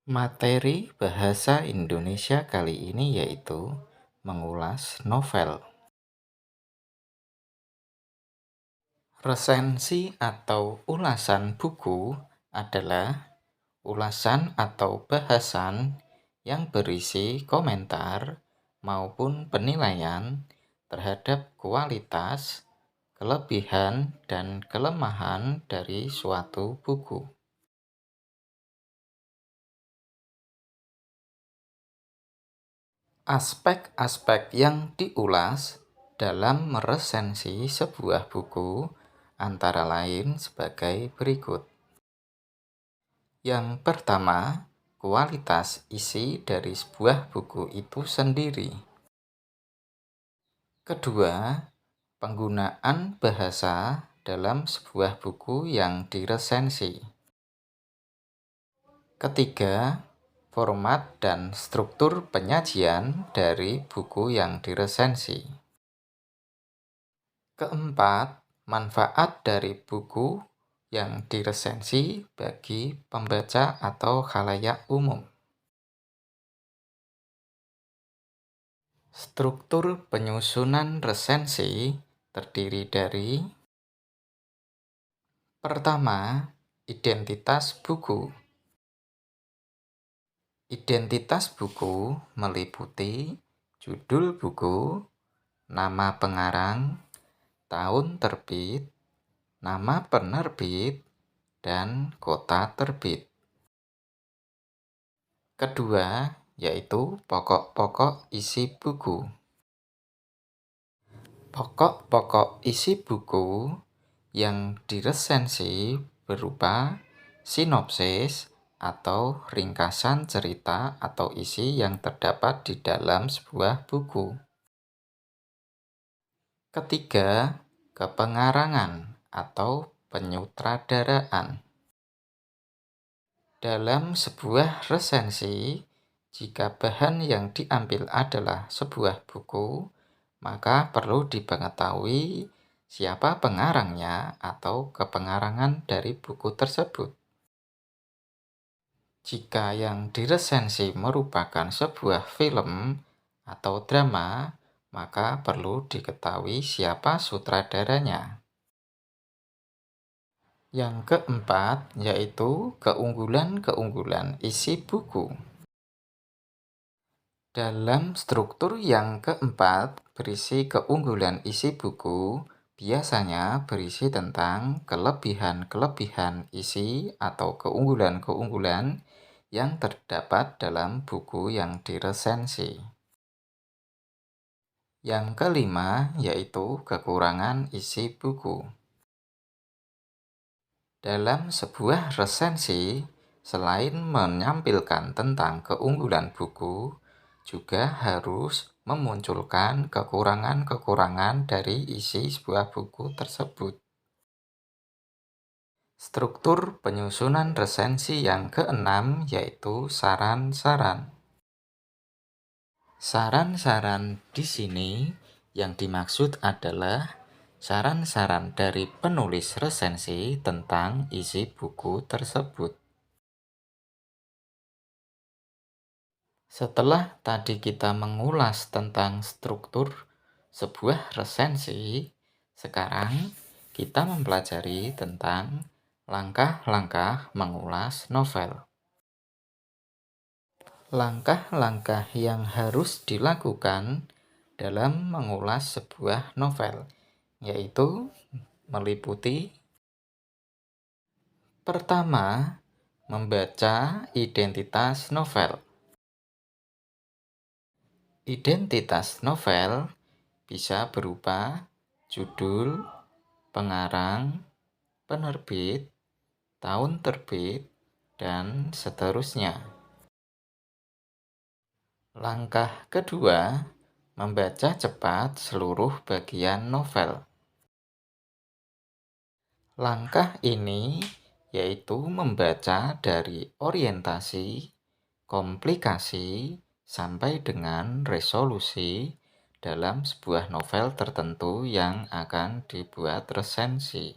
Materi bahasa Indonesia kali ini yaitu mengulas novel. Resensi atau ulasan buku adalah ulasan atau bahasan yang berisi komentar maupun penilaian terhadap kualitas, kelebihan, dan kelemahan dari suatu buku. Aspek-aspek yang diulas dalam meresensi sebuah buku antara lain sebagai berikut. Yang pertama, kualitas isi dari sebuah buku itu sendiri. Kedua, penggunaan bahasa dalam sebuah buku yang diresensi. Ketiga, format dan struktur penyajian dari buku yang diresensi. Keempat, manfaat dari buku yang diresensi bagi pembaca atau khalayak umum. Struktur penyusunan resensi terdiri dari: pertama, identitas buku. Identitas buku meliputi judul buku, nama pengarang, tahun terbit, nama penerbit, dan kota terbit. Kedua, yaitu pokok-pokok isi buku. Pokok-pokok isi buku yang diresensi berupa sinopsis atau ringkasan cerita atau isi yang terdapat di dalam sebuah buku. Ketiga, kepengarangan atau penyutradaraan. Dalam sebuah resensi, jika bahan yang diambil adalah sebuah buku, maka perlu diketahui siapa pengarangnya atau kepengarangan dari buku tersebut. Jika yang diresensi merupakan sebuah film atau drama, maka perlu diketahui siapa sutradaranya. Yang keempat, yaitu keunggulan-keunggulan isi buku. Dalam struktur yang keempat, berisi keunggulan isi buku biasanya berisi tentang kelebihan-kelebihan isi atau keunggulan-keunggulan yang terdapat dalam buku yang diresensi. Yang kelima, yaitu kekurangan isi buku. Dalam sebuah resensi, selain menampilkan tentang keunggulan buku, juga harus memunculkan kekurangan-kekurangan dari isi sebuah buku tersebut. Struktur penyusunan resensi yang keenam yaitu saran-saran. Saran-saran di sini yang dimaksud adalah saran-saran dari penulis resensi tentang isi buku tersebut. Setelah tadi kita mengulas tentang struktur sebuah resensi, sekarang kita mempelajari tentang langkah-langkah mengulas novel. Langkah-langkah yang harus dilakukan dalam mengulas sebuah novel, yaitu meliputi: pertama, membaca identitas novel. Identitas novel bisa berupa judul, pengarang, penerbit, tahun terbit, dan seterusnya. Langkah kedua, membaca cepat seluruh bagian novel. Langkah ini yaitu membaca dari orientasi, komplikasi, sampai dengan resolusi dalam sebuah novel tertentu yang akan dibuat resensi.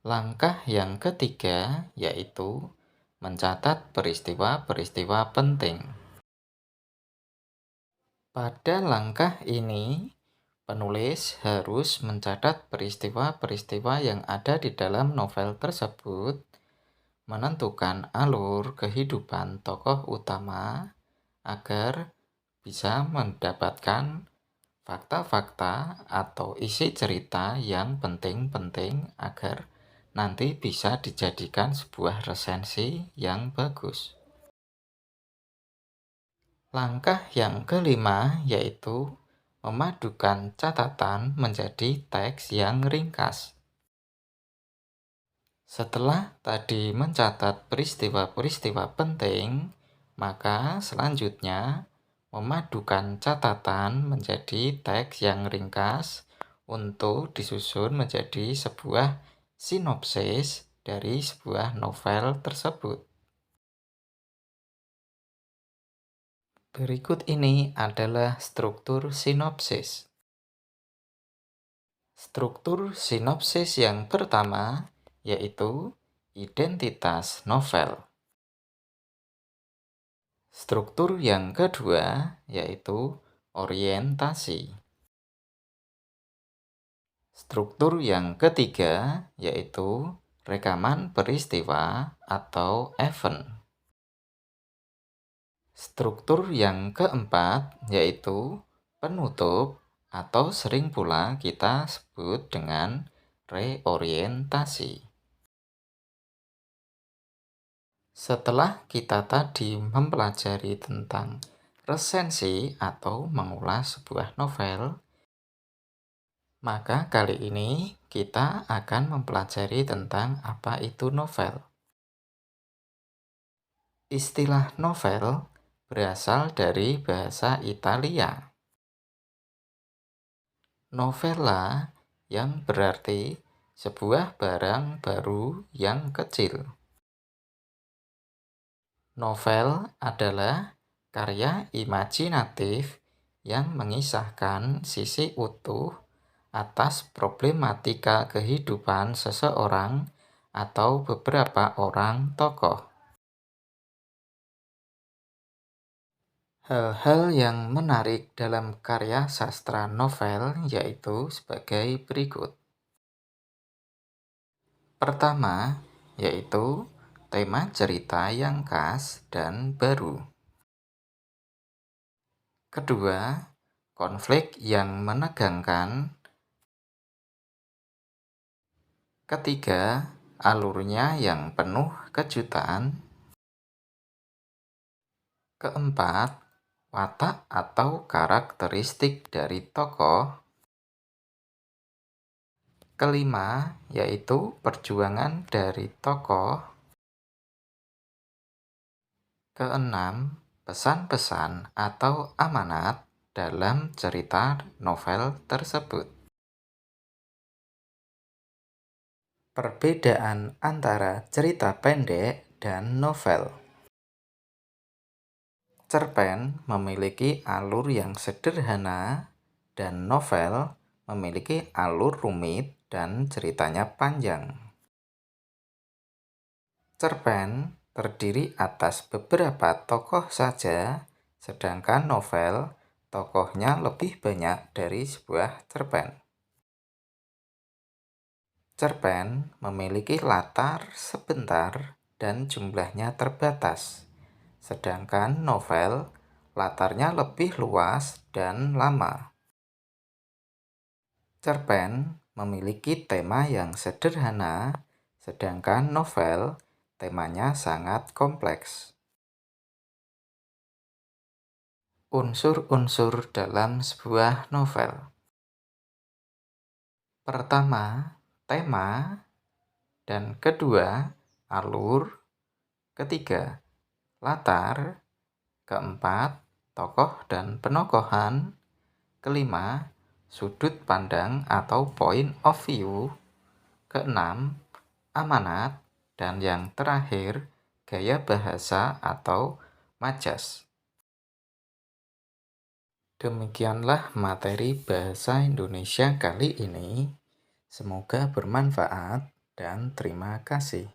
Langkah yang ketiga yaitu mencatat peristiwa-peristiwa penting. Pada langkah ini, penulis harus mencatat peristiwa-peristiwa yang ada di dalam novel tersebut, menentukan alur kehidupan tokoh utama agar bisa mendapatkan fakta-fakta atau isi cerita yang penting-penting agar nanti bisa dijadikan sebuah resensi yang bagus. Langkah yang kelima yaitu memadukan catatan menjadi teks yang ringkas. Setelah tadi mencatat peristiwa-peristiwa penting, maka selanjutnya memadukan catatan menjadi teks yang ringkas untuk disusun menjadi sebuah sinopsis dari sebuah novel tersebut. Berikut ini adalah struktur sinopsis. Struktur sinopsis yang pertama yaitu identitas novel. Struktur yang kedua yaitu orientasi. Struktur yang ketiga yaitu rekaman peristiwa atau event. Struktur yang keempat yaitu penutup atau sering pula kita sebut dengan reorientasi. Setelah kita tadi mempelajari tentang resensi atau mengulas sebuah novel, maka kali ini kita akan mempelajari tentang apa itu novel. Istilah novel berasal dari bahasa Italia. Novella yang berarti sebuah barang baru yang kecil. Novel adalah karya imajinatif yang mengisahkan sisi utuh atas problematika kehidupan seseorang atau beberapa orang tokoh. Hal-hal yang menarik dalam karya sastra novel yaitu sebagai berikut. Pertama, yaitu tema cerita yang khas dan baru. Kedua, konflik yang menegangkan. Ketiga, alurnya yang penuh kejutan. Keempat, watak atau karakteristik dari tokoh. Kelima, yaitu perjuangan dari tokoh. Keenam, pesan-pesan atau amanat dalam cerita novel tersebut. Perbedaan antara cerita pendek dan novel. Cerpen memiliki alur yang sederhana dan novel memiliki alur rumit dan ceritanya panjang. Cerpen terdiri atas beberapa tokoh saja, sedangkan novel tokohnya lebih banyak dari sebuah cerpen. Cerpen memiliki latar sebentar dan jumlahnya terbatas. Sedangkan novel latarnya lebih luas dan lama. Cerpen memiliki tema yang sederhana, sedangkan novel temanya sangat kompleks. Unsur-unsur dalam sebuah novel. Pertama, tema, dan kedua, alur, ketiga, latar, keempat, tokoh dan penokohan, kelima, sudut pandang atau point of view, keenam, amanat, dan yang terakhir, gaya bahasa atau majas. Demikianlah materi bahasa Indonesia kali ini. Semoga bermanfaat dan terima kasih.